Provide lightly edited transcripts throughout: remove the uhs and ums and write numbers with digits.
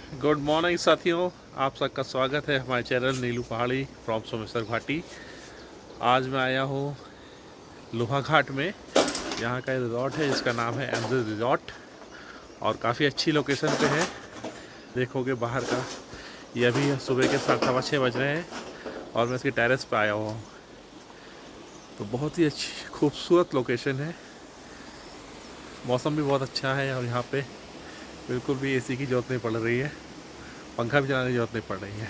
Good morning साथियों, आप सबका स्वागत है हमारे चैनल नीलू पहाड़ी फ्रॉम सोमेश्वर घाटी। आज मैं आया हूँ लोहा घाट में। यहाँ का रिज़ॉर्ट है जिसका नाम है एमजे रिज़ॉर्ट और काफ़ी अच्छी लोकेशन पे है। देखोगे बाहर का, ये अभी सुबह के 6:15 बज रहे हैं और मैं इसके टेरेस पे आया हुआ हूँ। तो बहुत ही अच्छी खूबसूरत लोकेशन है, मौसम भी बहुत अच्छा है और यहाँ पे बिल्कुल भी एसी की ज़रूरत नहीं पड़ रही है, पंखा भी चलाने की ज़रूरत नहीं पड़ रही है।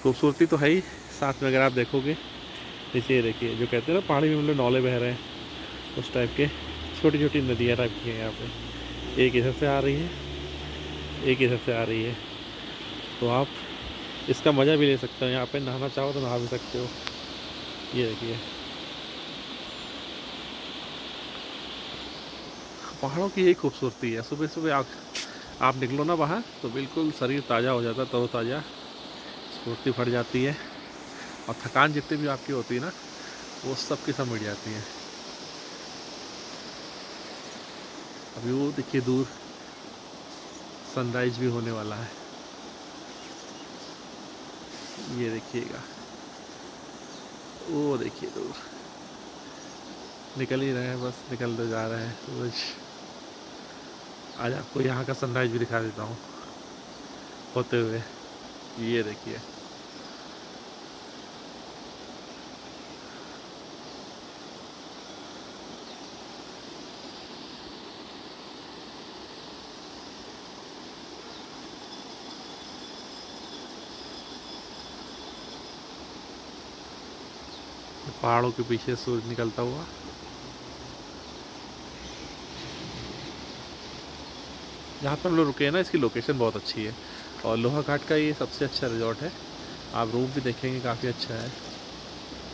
खूबसूरती तो है ही, साथ में अगर आप देखोगे नीचे देखिए, जो कहते हैं ना पहाड़ी में मतलब नौले बह रहे हैं, उस टाइप के छोटी छोटी नदियाँ टाइप की हैं यहाँ पे। एक इधर से आ रही है, एक इधर से आ रही है, तो आप इसका मज़ा भी ले सकते हो। यहाँ पे नहाना चाहो तो नहा भी सकते हो। ये देखिए, पहाड़ों की यही खूबसूरती है। सुबह सुबह आप निकलो ना बाहर तो बिल्कुल शरीर ताज़ा हो जाता है, तरोताज़ा, स्फूर्ति बढ़ जाती है और थकान जितनी भी आपकी होती है ना, वो सब की सब मिट जाती है। अभी वो देखिए दूर सनराइज भी होने वाला है, ये देखिएगा, वो देखिए दूर निकल ही रहे हैं, बस निकलते जा रहे हैं सूरज। आज आपको यहाँ का सनराइज भी दिखा देता हूँ होते हुए। ये देखिए, पहाड़ों के पीछे सूरज निकलता हुआ। जहाँ पर हम लोग रुके हैं ना, इसकी लोकेशन बहुत अच्छी है और लोहा घाट का ये सबसे अच्छा रिजॉर्ट है। आप रूम भी देखेंगे, काफ़ी अच्छा है,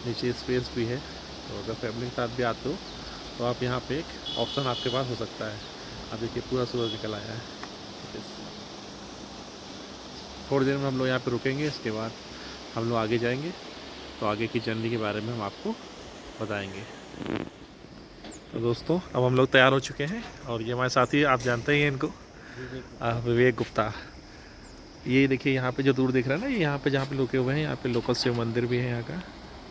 नीचे स्पेस भी है। तो अगर फैमिली के साथ भी आते हो तो आप यहाँ पे एक ऑप्शन आपके पास हो सकता है। अब देखिए पूरा सूरज निकल आया है। थोड़ी देर में हम लोग यहाँ पे रुकेंगे, इसके बाद हम लोग आगे जाएंगे, तो आगे की जर्नी के बारे में हम आपको बताएंगे। तो दोस्तों, अब हम लोग तैयार हो चुके हैं और ये हमारे साथी, आप जानते ही हैं इनको, विवेक गुप्ता। ये देखिए यहाँ पे जो दूर दिख रहा है ना, ये यहाँ पे जहाँ पे रुके हुए हैं, यहाँ पे लोकल शिव मंदिर भी है यहाँ का।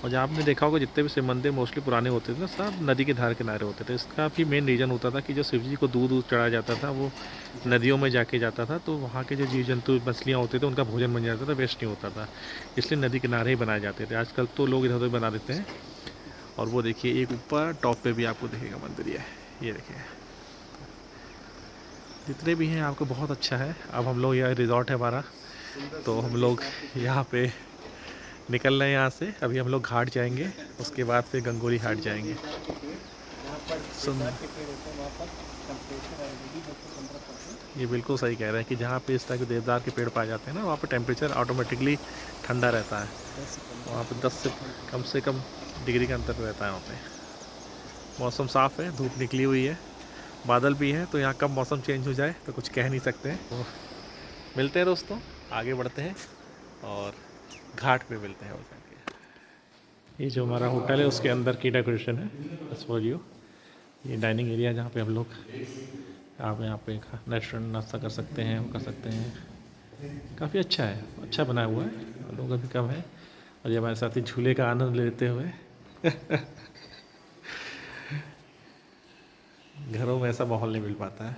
और जहाँ आपने देखा होगा जितने भी शिव मंदिर मोस्टली पुराने होते थे ना, सब नदी के धार किनारे होते थे। इसका भी मेन रीज़न होता था कि जो शिव जी को दूध दूध चढ़ाया जाता था वो नदियों में जाके जाता था, तो वहाँ के जो जीव जंतु मछलियाँ होते थे उनका भोजन बन जाता था, वेस्ट नहीं होता था, इसलिए नदी किनारे ही बनाए जाते थे। आजकल तो लोग इधर उधर बना देते हैं। और वो देखिए एक ऊपर टॉप पे भी आपको दिखेगा मंदिर, ये देखिए, जितने भी हैं आपको बहुत अच्छा है। अब हम लोग, यह रिज़ॉर्ट है हमारा, तो हम लोग यहाँ पे निकल रहे हैं यहाँ से। अभी हम लोग घाट जाएंगे, उसके बाद फिर गंगोली घाट जाएंगे। सुन, ये बिल्कुल सही कह रहे हैं कि जहाँ पे इस तरह के देवदार के पेड़ पाए जाते हैं ना, वहाँ पे टेम्परेचर ऑटोमेटिकली ठंडा रहता है। वहाँ पे 10 से कम डिग्री का अंतर रहता है वहाँ पे। मौसम साफ़ है, धूप निकली हुई है, बादल भी है, तो यहाँ कब मौसम चेंज हो जाए तो कुछ कह नहीं सकते हैं। तो मिलते हैं दोस्तों, आगे बढ़ते हैं और घाट पे मिलते हैं। ये जो हमारा होटल है उसके अंदर की डेकोरेशन है, बस फॉर यू। ये डाइनिंग एरिया जहाँ पे हम लोग, आप यहाँ पे रेस्टोरेंट नाश्ता कर सकते हैं, वो कर सकते हैं। काफ़ी अच्छा है, अच्छा बना हुआ है, लोग अभी कम है। और ये हमारे साथी झूले का आनंद लेते हुए घरों में ऐसा माहौल नहीं मिल पाता है।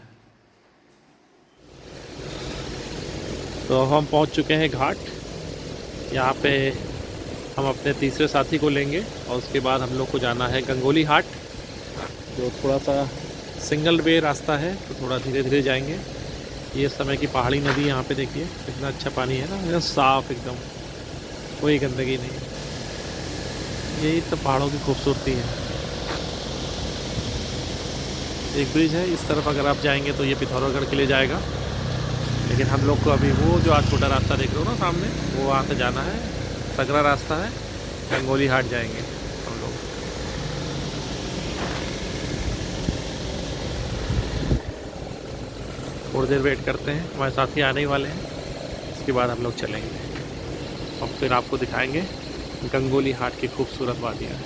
तो हम पहुँच चुके हैं घाट। यहाँ पे हम अपने तीसरे साथी को लेंगे और उसके बाद हम लोग को जाना है गंगोली घाट, जो थोड़ा सा सिंगल वे रास्ता है, तो थोड़ा धीरे धीरे जाएंगे। ये समय की पहाड़ी नदी, यहाँ पे देखिए कितना अच्छा पानी है ना, एकदम साफ़, एकदम कोई गंदगी नहीं। यही तो पहाड़ों की खूबसूरती है। एक ब्रिज है इस तरफ, अगर आप जाएंगे तो ये पिथौरागढ़ के लिए जाएगा, लेकिन हम लोग को अभी वो जो आज छोटा रास्ता देख रहे हो ना सामने, वो वहाँ से जाना है, सकरा रास्ता है, गंगोली घाट जाएंगे हम लोग। थोड़ी देर वेट करते हैं, हमारे साथी आने ही वाले हैं, इसके बाद हम लोग चलेंगे और फिर आपको दिखाएंगे गंगोली घाट की खूबसूरत वादियाँ।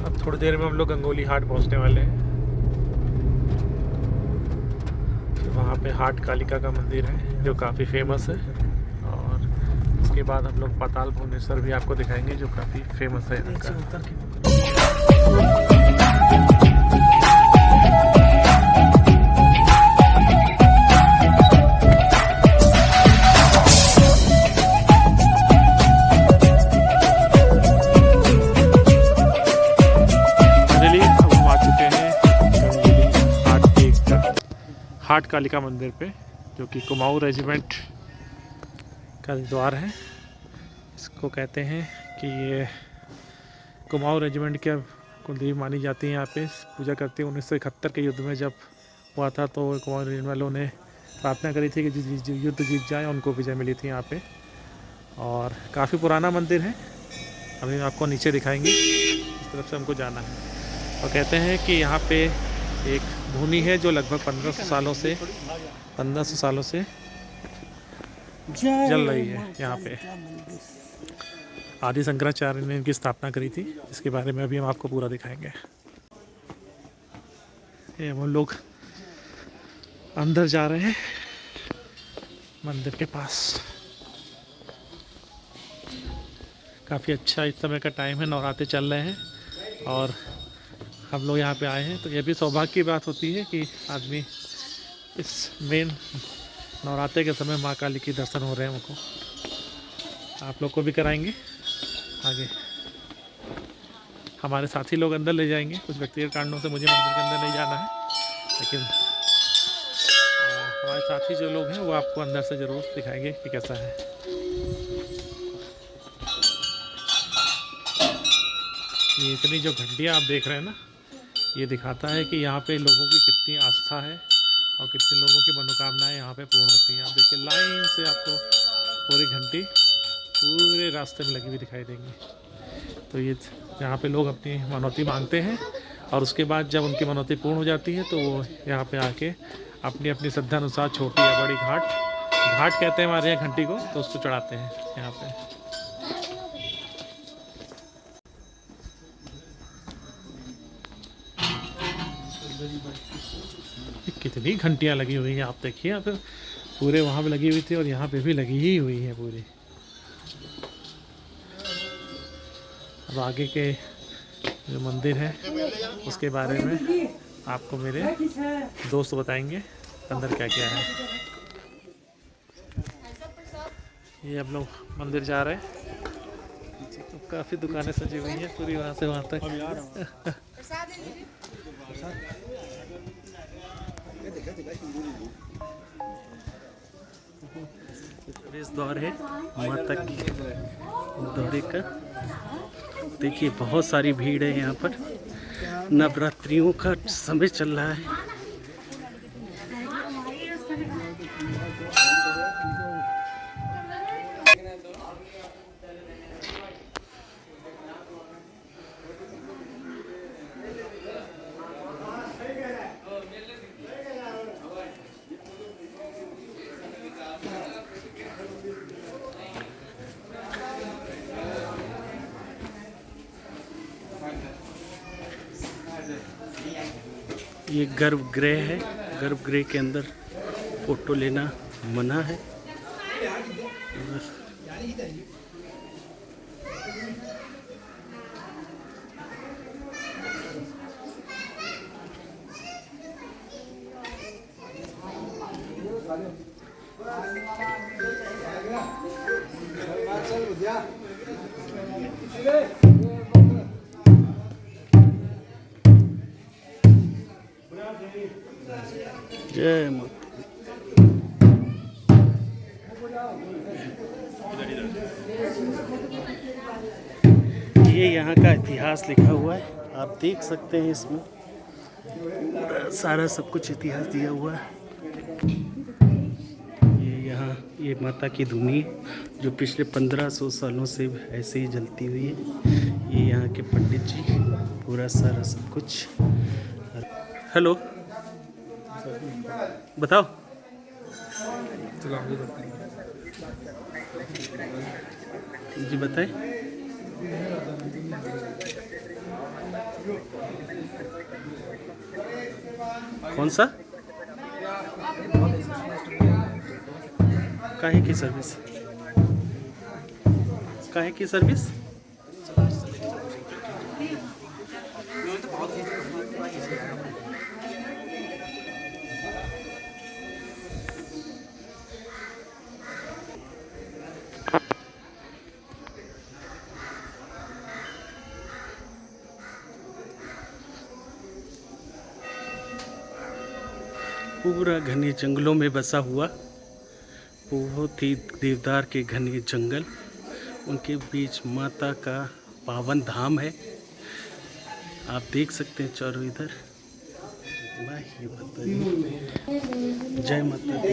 अब थोड़ी देर में हम लोग गंगोली घाट पहुँचने वाले हैं। वहाँ पे हाट कालिका का मंदिर है जो काफ़ी फेमस है। और उसके बाद हम लोग पाताल भुवनेश्वर भी आपको दिखाएंगे जो काफ़ी फेमस है यहाँ का। हाट कालिका मंदिर पे जो कि कुमाऊं रेजिमेंट का द्वार है। इसको कहते हैं कि ये कुमाऊं रेजिमेंट की कुलदेवी मानी जाती है। यहाँ पे पूजा करती है। 1971 के युद्ध में जब हुआ था तो कुमाऊं रेजिमेंट वालों ने प्रार्थना करी थी कि जिस युद्ध जीत जाए उनको विजय मिली थी यहाँ पे। और काफ़ी पुराना मंदिर है। अभी आपको नीचे दिखाएंगे, इस तरफ से हमको जाना है। और कहते हैं कि यहाँ पे एक धुनी है जो लगभग 1500 सालों से जल रही है यहाँ पे। आदि शंकराचार्य ने इनकी स्थापना करी थी, इसके बारे में अभी हम आपको पूरा दिखाएंगे। ये वो लोग अंदर जा रहे हैं मंदिर के पास। काफ़ी अच्छा इस समय का टाइम है, नवरात्रे चल रहे हैं और हम लोग यहाँ पे आए हैं। तो ये भी सौभाग्य की बात होती है कि आदमी इस मेन नवरात्रे के समय माँ काली के दर्शन हो रहे हैं हमको। आप लोग को भी कराएंगे आगे। हमारे साथी लोग अंदर ले जाएंगे। कुछ व्यक्तिगत कारणों से मुझे मंदिर के अंदर नहीं जाना है, लेकिन हमारे साथी जो लोग हैं वो आपको अंदर से ज़रूर दिखाएंगे कि कैसा है। ये इतनी जो घंटियाँ आप देख रहे हैं ना, ये दिखाता है कि यहाँ पे लोगों की कितनी आस्था है और कितने लोगों की मनोकामनाएं यहाँ पे पूर्ण होती हैं। आप देखिए लाइन से आपको पूरी घंटी पूरे रास्ते में लगी हुई दिखाई देंगी। तो ये यहाँ पे लोग अपनी मनौती मांगते हैं और उसके बाद जब उनकी मनौती पूर्ण हो जाती है तो वो यहाँ पे आके अपनी अपनी श्रद्धा अनुसार छोटी या बड़ी घाट कहते हैं हमारे यहाँ घंटी को, तो उसको चढ़ाते हैं यहाँ पे। कितनी घंटियाँ लगी हुई हैं आप देखिए। यहाँ पे पूरे वहाँ पे लगी हुई थी और यहाँ पे भी लगी ही हुई है पूरी। अब आगे के जो मंदिर है उसके बारे में आपको मेरे दोस्त बताएंगे अंदर क्या क्या है। ये अब लोग मंदिर जा रहे हैं। तो काफ़ी दुकानें सजी हुई हैं पूरी वहाँ से वहाँ तक। प्रवेश द्वार है माता की द्वारे का। देखिए बहुत सारी भीड़ है यहाँ पर। नवरात्रियों का समय चल रहा है। ये गर्भगृह है। गर्भगृह के अंदर फोटो लेना मना है। जय माता। ये यहाँ का इतिहास लिखा हुआ है, आप देख सकते हैं। इसमें सारा सब कुछ इतिहास दिया हुआ है। ये माता की धुनी जो पिछले 1500 सालों से ऐसे ही जलती हुई है। ये यहाँ के पंडित जी पूरा सारा सब कुछ। हेलो, बताओ। जी बताएं। कौन सा? काहे की सर्विस, काहे की सर्विस? पूरा घने जंगलों में बसा हुआ बहुत ही देवदार के घने जंगल, उनके बीच माता का पावन धाम है। आप देख सकते हैं चारों इधर। जय माता दी।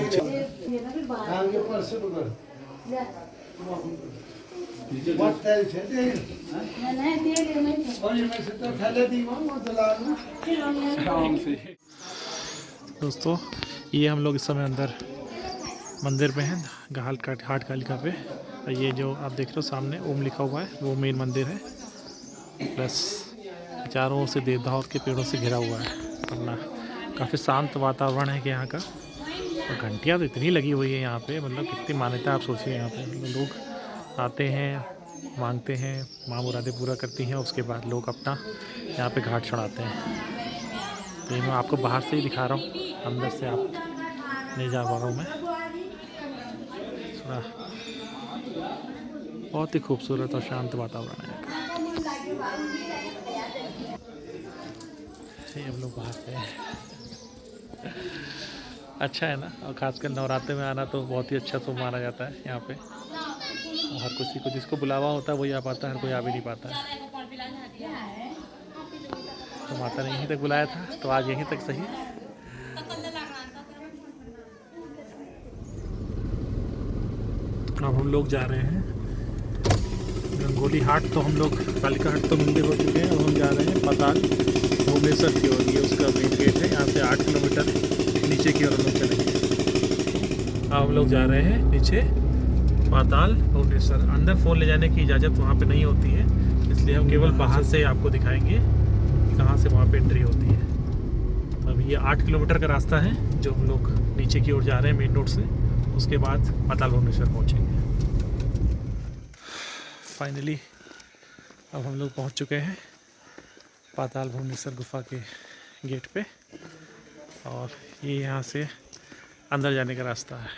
दोस्तों, ये हम लोग इस समय अंदर मंदिर में हैं, हाट कालिका पे। ये जो आप देख रहे हो सामने ओम लिखा हुआ है, वो मेन मंदिर है। प्लस चारों ओर से देवदार के पेड़ों से घिरा हुआ है। अपना काफ़ी शांत वातावरण है कि यहाँ का। और घंटियाँ तो इतनी लगी हुई है यहाँ पे, मतलब कितनी मान्यता आप सोचिए। यहाँ पे लोग आते हैं, मांगते हैं, माँ मुरादें पूरा करती हैं। उसके बाद लोग अपना यहाँ पे घाट चढ़ाते हैं। तो मैं आपको बाहर से ही दिखा रहा हूँ, अंदर से आप नहीं जा पा रहा हूँ मैं। बहुत ही खूबसूरत और शांत वातावरण है। ये हम लोग बाहर से अच्छा है ना। और ख़ासकर नवरात्रि में आना तो बहुत ही अच्छा शुभ माना जाता है यहाँ पे। हर किसी को जिसको बुलावा होता है वही आ पाता है, हर कोई आ भी नहीं पाता है। तो माता ने यहीं तक बुलाया था, तो आज यहीं तक सही। अब हम लोग जा रहे हैं गंगोली हाट। तो हम लोग कालिका हाट तो मंदिर हो चुके हैं। अब हम जा रहे हैं पाताल भुवनेश्वर की ओर। ये उसका मेन गेट है। यहाँ से 8 किलोमीटर नीचे की ओर हम लोग चलेंगे। अब हम लोग जा रहे हैं नीचे पाताल भुवनेश्वर। अंदर फ़ोन ले जाने की इजाज़त वहाँ पे नहीं होती है, इसलिए हम केवल बाहर से आपको दिखाएंगे कि कहाँ से वहाँ पे एंट्री होती है। तो अभी ये 8 किलोमीटर का रास्ता है जो हम लोग नीचे की ओर जा रहे हैं मेन रोड से। उसके बाद पाताल भुवनेश्वर पहुँचेंगे। फाइनली अब हम लोग पहुँच चुके हैं पाताल भुवनेश्वर गुफा के गेट पे। और ये यहाँ से अंदर जाने का रास्ता है।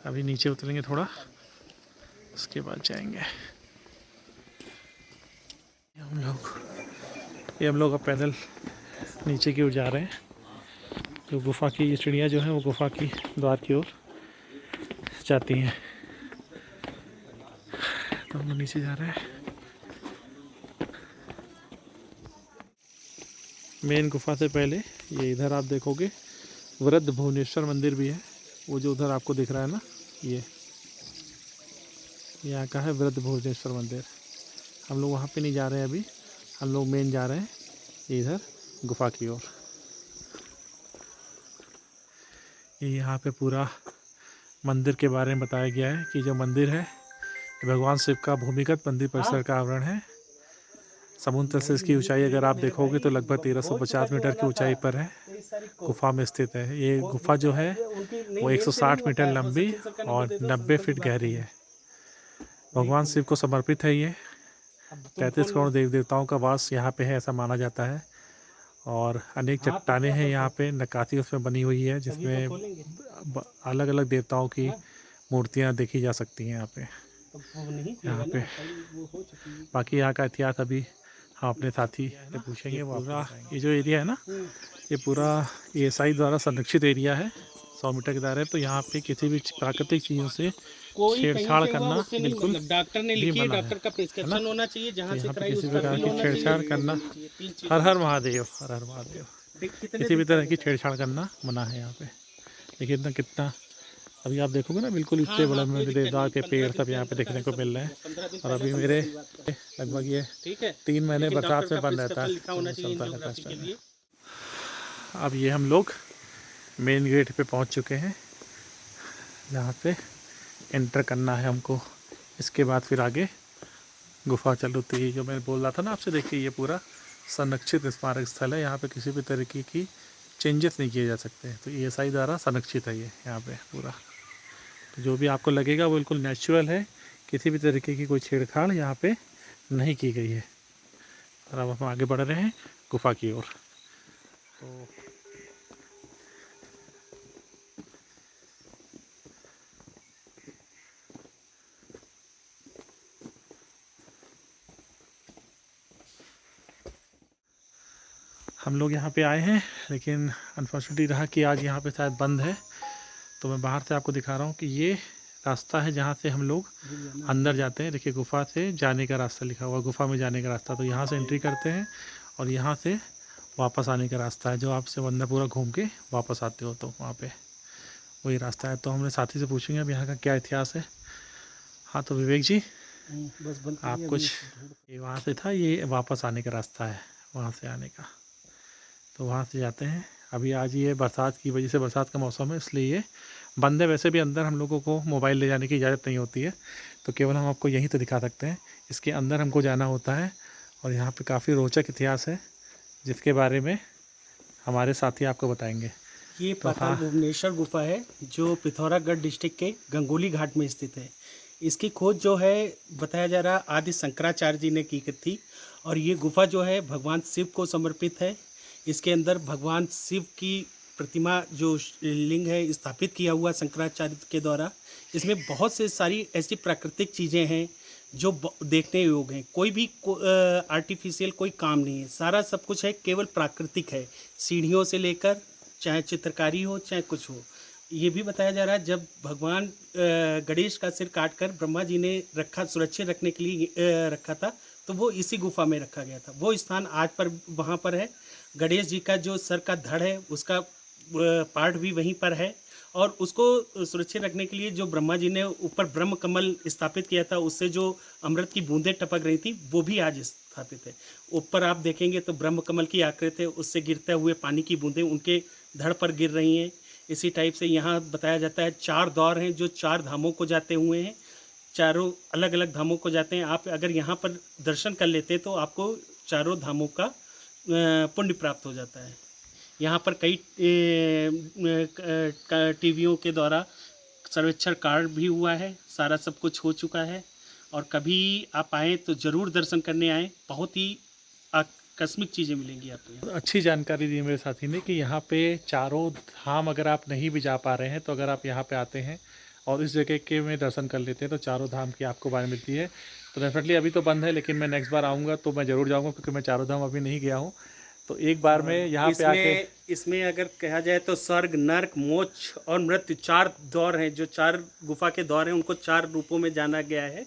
अभी नीचे उतरेंगे थोड़ा, उसके बाद जाएंगे। हम लोग अब पैदल नीचे की ओर जा रहे हैं। तो गुफा की ये सीढ़ियाँ जो हैं वो गुफा की द्वार की ओर जाती हैं। तो हम लोग नीचे जा रहे हैं। मेन गुफा से पहले ये इधर आप देखोगे वृद्ध भुवनेश्वर मंदिर भी है। वो जो उधर आपको दिख रहा है ना, ये यहाँ का है वृद्ध भुवनेश्वर मंदिर। हम लोग वहाँ पे नहीं जा रहे हैं अभी, हम लोग मेन जा रहे हैं इधर गुफा की ओर। ये यहाँ पे पूरा मंदिर के बारे में बताया गया है कि जो मंदिर है भगवान शिव का भूमिगत मंदिर परिसर का आवरण है। समुद्र से इसकी ऊंचाई अगर आप देखोगे तो लगभग 1350 मीटर की ऊंचाई पर है, गुफा में स्थित है। ये गुफा जो है वो 160 मीटर लंबी और 90 फीट गहरी है। भगवान शिव को समर्पित है ये। 33 करोड़ देव देवताओं का वास यहाँ पे है, ऐसा माना जाता है। और अनेक चट्टानें हैं यहाँ पे, नक्काशी उसमें बनी हुई है जिसमें अलग अलग देवताओं की मूर्तियाँ देखी जा सकती हैं यहाँ पे। बाकी यहाँ का इतिहास अभी हम अपने साथी से पूछेंगे। वो पूरा ये जो एरिया है ना, ये पूरा ASI द्वारा संरक्षित एरिया है। 100 मीटर के दायरे। तो यहाँ पे किसी भी प्राकृतिक चीज़ों से छेड़छाड़ करना बिल्कुल डॉक्टर ने लिखी, डॉक्टर का प्रिस्क्रिप्शन होना चाहिए। जहाँ से कराई किसी प्रकार की छेड़छाड़ करना, हर हर महादेव, हर हर महादेव, किसी भी तरह की छेड़छाड़ करना मना है यहाँ पे। देखिए कितना अभी आप देखोगे ना, बिल्कुल इतने बड़े में देवदार के पेड़ सब यहाँ पे देखने को मिल रहे हैं। और अभी मेरे लगभग ये 3 महीने बरसात में बंद रहता है। अब ये हम लोग मेन गेट पे पहुँच चुके हैं, जहाँ पे एंटर करना है हमको। इसके बाद फिर आगे गुफा चालू थी जो मैं बोल रहा था ना आपसे। देखिए ये पूरा संरक्षित स्मारक स्थल है। यहाँ पे किसी भी तरीके की चेंजेस नहीं किए जा सकते। तो ESI द्वारा संरक्षित है ये यहाँ पे पूरा। तो जो भी आपको लगेगा वो बिल्कुल नेचुरल है, किसी भी तरीके की कोई छेड़छाड़ यहाँ पे नहीं की गई है। और अब हम आगे बढ़ रहे हैं गुफा की ओर। तो हम लोग यहाँ पे आए हैं, लेकिन अनफॉर्चुनेटली रहा कि आज यहाँ पे शायद बंद है। तो मैं बाहर से आपको दिखा रहा हूँ कि ये रास्ता है जहाँ से हम लोग अंदर जाते हैं। देखिए गुफा से जाने का रास्ता लिखा हुआ, गुफा में जाने का रास्ता। तो यहाँ से एंट्री करते हैं और यहाँ से वापस आने का रास्ता है, जो आपसे अंदर पूरा घूम के वापस आते हो तो वहाँ पे वही रास्ता है। तो हमने साथी से पूछेंगे अब यहाँ का क्या इतिहास है। हाँ तो विवेक जी, बस बंद आप कुछ, ये वहाँ से था, ये वापस आने का रास्ता है वहाँ से आने का, तो वहाँ से जाते हैं। अभी आज ये बरसात की वजह से, बरसात का मौसम है इसलिए ये बंद है। वैसे भी अंदर हम लोगों को मोबाइल ले जाने की इजाज़त नहीं होती है, तो केवल हम आपको यहीं तो दिखा सकते हैं। इसके अंदर हमको जाना होता है और यहाँ पे काफ़ी रोचक इतिहास है जिसके बारे में हमारे साथी आपको बताएंगे। ये पाताल भुवनेश्वर गुफा है जो पिथौरागढ़ डिस्ट्रिक्ट के गंगोली घाट में स्थित है। इसकी खोज जो है बताया जा रहा आदि शंकराचार्य जी ने की थी, और ये गुफा जो है भगवान शिव को समर्पित है। इसके अंदर भगवान शिव की प्रतिमा जो लिंग है स्थापित किया हुआ शंकराचार्य के द्वारा। इसमें बहुत से सारी ऐसी प्राकृतिक चीज़ें हैं जो देखने योग्य हैं। कोई भी आर्टिफिशियल कोई काम नहीं है, सारा सब कुछ है केवल प्राकृतिक है। सीढ़ियों से लेकर चाहे चित्रकारी हो चाहे कुछ हो। ये भी बताया जा रहा है जब भगवान गणेश का सिर काटकर ब्रह्मा जी ने रखा, सुरक्षित रखने के लिए रखा था, तो वो इसी गुफा में रखा गया था। वो स्थान आज पर वहाँ पर है। गणेश जी का जो सर का धड़ है उसका पार्ट भी वहीं पर है, और उसको सुरक्षित रखने के लिए जो ब्रह्मा जी ने ऊपर ब्रह्म कमल स्थापित किया था, उससे जो अमृत की बूंदें टपक रही थी वो भी आज स्थापित है। ऊपर आप देखेंगे तो ब्रह्म कमल की आकृति है, उससे गिरते हुए पानी की बूंदें उनके धड़ पर गिर रही हैं। इसी टाइप से यहाँ बताया जाता है 4 द्वार हैं जो 4 धामों को जाते हुए हैं, चारों अलग अलग धामों को जाते हैं। आप अगर यहाँ पर दर्शन कर लेते हैं तो आपको चारों धामों का पुण्य प्राप्त हो जाता है। यहाँ पर कई टीवियों के द्वारा सर्वेक्षण कार्य भी हुआ है, सारा सब कुछ हो चुका है। और कभी आप आएँ तो ज़रूर दर्शन करने आएँ, बहुत ही आकस्मिक चीज़ें मिलेंगी आपको। अच्छी जानकारी दी मेरे साथी ने कि यहाँ पे चारों धाम अगर आप नहीं भी जा पा रहे हैं तो अगर आप यहाँ पे आते हैं और इस जगह के में दर्शन कर लेते हैं तो चारों धाम की आपको बात मिलती है। तो डेफिनेटली अभी तो बंद है, लेकिन मैं नेक्स्ट बार आऊँगा तो मैं ज़रूर जाऊँगा, क्योंकि मैं चारों धाम अभी नहीं गया हूँ। तो एक बार में यहाँ पे आके इसमें अगर कहा जाए तो स्वर्ग, नर्क, मोक्ष और मृत्यु 4 द्वार हैं। जो 4 गुफा के द्वार हैं उनको 4 रूपों में जाना गया है।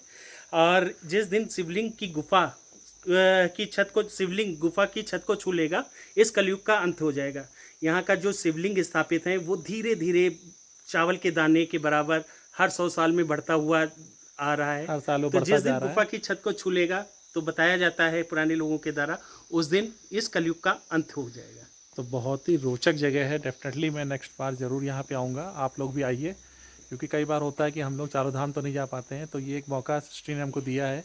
और जिस दिन शिवलिंग की गुफा की छत को, शिवलिंग गुफा की छत को छू लेगा, इस कलयुग का अंत हो जाएगा। यहाँ का जो शिवलिंग स्थापित है वो धीरे धीरे चावल के दाने के बराबर हर 100 साल में बढ़ता हुआ आ रहा है। हर साल तो जिस दिन गुफा की छत को छू लेगा तो बताया जाता है पुराने लोगों के द्वारा उस दिन इस कलयुग का अंत हो जाएगा। तो बहुत ही रोचक जगह है। डेफिनेटली मैं नेक्स्ट बार ज़रूर यहाँ पे आऊँगा। आप लोग भी आइए, क्योंकि कई बार होता है कि हम लोग चारों धाम तो नहीं जा पाते हैं। तो ये एक मौका सृष्टि ने हमको दिया है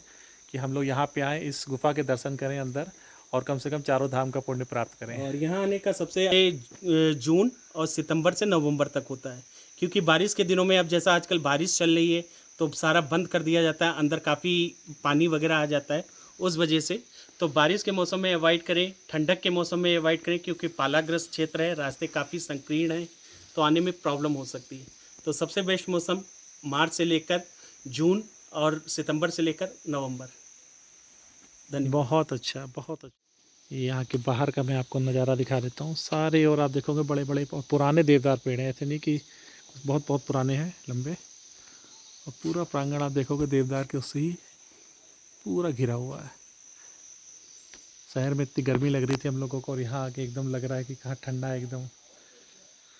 कि हम लोग यहाँ पे आएँ, इस गुफा के दर्शन करें अंदर, और कम से कम चारों धाम का पुण्य प्राप्त करें। और यहाँ आने का सबसे जून और सितंबर से नवंबर तक होता है, क्योंकि बारिश के दिनों में अब जैसा आजकल बारिश चल रही है तो सारा बंद कर दिया जाता है, अंदर काफ़ी पानी वगैरह आ जाता है उस वजह से। तो बारिश के मौसम में अवॉइड करें, ठंडक के मौसम में अवॉइड करें, क्योंकि पालाग्रस्त क्षेत्र है, रास्ते काफ़ी संकीर्ण हैं, तो आने में प्रॉब्लम हो सकती है। तो सबसे बेस्ट मौसम मार्च से लेकर जून और सितंबर से लेकर नवंबर। धन्यवाद। बहुत अच्छा, बहुत अच्छा। यहाँ के बाहर का मैं आपको नज़ारा दिखा देता हूँ। सारे और आप देखोगे बड़े बड़े पुराने देवदार पेड़ हैं, ऐसे नहीं कि बहुत बहुत पुराने हैं, लंबे। और पूरा प्रांगण आप देखोगे देवदार के उससे ही पूरा घिरा हुआ है। शहर में इतनी गर्मी लग रही थी हम लोगों को, और यहाँ आके एकदम लग रहा है कि कहाँ ठंडा है एकदम।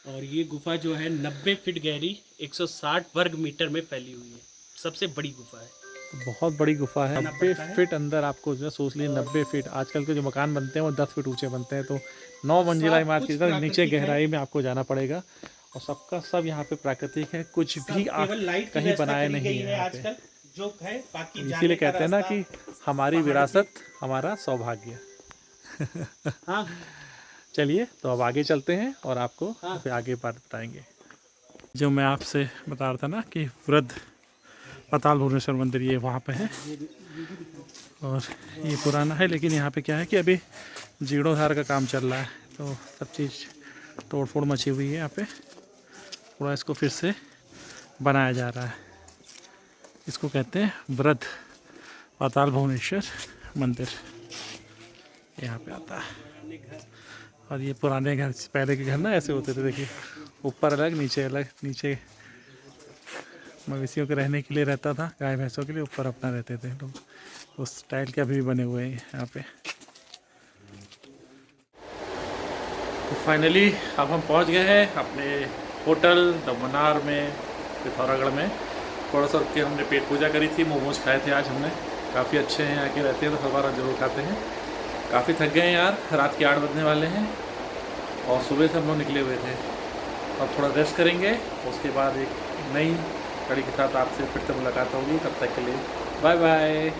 और ये गुफा जो है 90 फीट गहरी 160 वर्ग मीटर में फैली हुई है, सबसे बड़ी गुफा है। तो बहुत बड़ी गुफा है। 90 फीट अंदर आपको जो सोच लीजिए, 90 फीट। आजकल के जो मकान बनते हैं वो 10 फीट ऊंचे बनते हैं, तो 9 मंजिला इमारत की तरह नीचे गहराई में आपको जाना पड़ेगा। और सबका सब यहाँ पे प्राकृतिक है, कुछ भी कहीं बनाया नहीं है आजकल जो है। बाकी इसीलिए कहते हैं ना कि हमारी विरासत हमारा सौभाग्य। हाँ, चलिए तो अब आगे चलते हैं और आपको हाँ। फिर आगे बात बताएंगे। जो मैं आपसे बता रहा था ना कि वृद्ध पाताल भुवनेश्वर मंदिर ये वहाँ पे है और ये पुराना है, लेकिन यहाँ पे क्या है कि अभी जीर्णोद्धार का काम चल रहा है, तो सब चीज़ तोड़ फोड़ मची हुई है यहाँ पे। थोड़ा इसको फिर से बनाया जा रहा है। इसको कहते हैं वृद्ध पाताल भुवनेश्वर मंदिर, यहाँ पे आता है। और ये पुराने घर, पहले के घर ना ऐसे होते थे, देखिए ऊपर अलग नीचे अलग, नीचे मवेशियों के रहने के लिए रहता था, गाय भैंसों के लिए ऊपर अपना रहते थे लोग, उस स्टाइल के अभी भी बने हुए हैं यहाँ पे। तो फाइनली अब हम पहुँच गए हैं अपने होटल द मनार में पिथौरागढ़ में। थोड़ा सा रुक के हमने पेट पूजा करी थी, मोमोज खाए थे आज हमने, काफ़ी अच्छे हैं, यहाँ के रहते हैं तो हर बार जरूर खाते हैं। काफ़ी थक गए हैं यार, रात के 8 बजने वाले हैं और सुबह से हम लोग निकले हुए थे। अब थोड़ा रेस्ट करेंगे, उसके बाद एक नई कड़ी के साथ आपसे फिर से मुलाकात होगी। तब तक के लिए बाय बाय।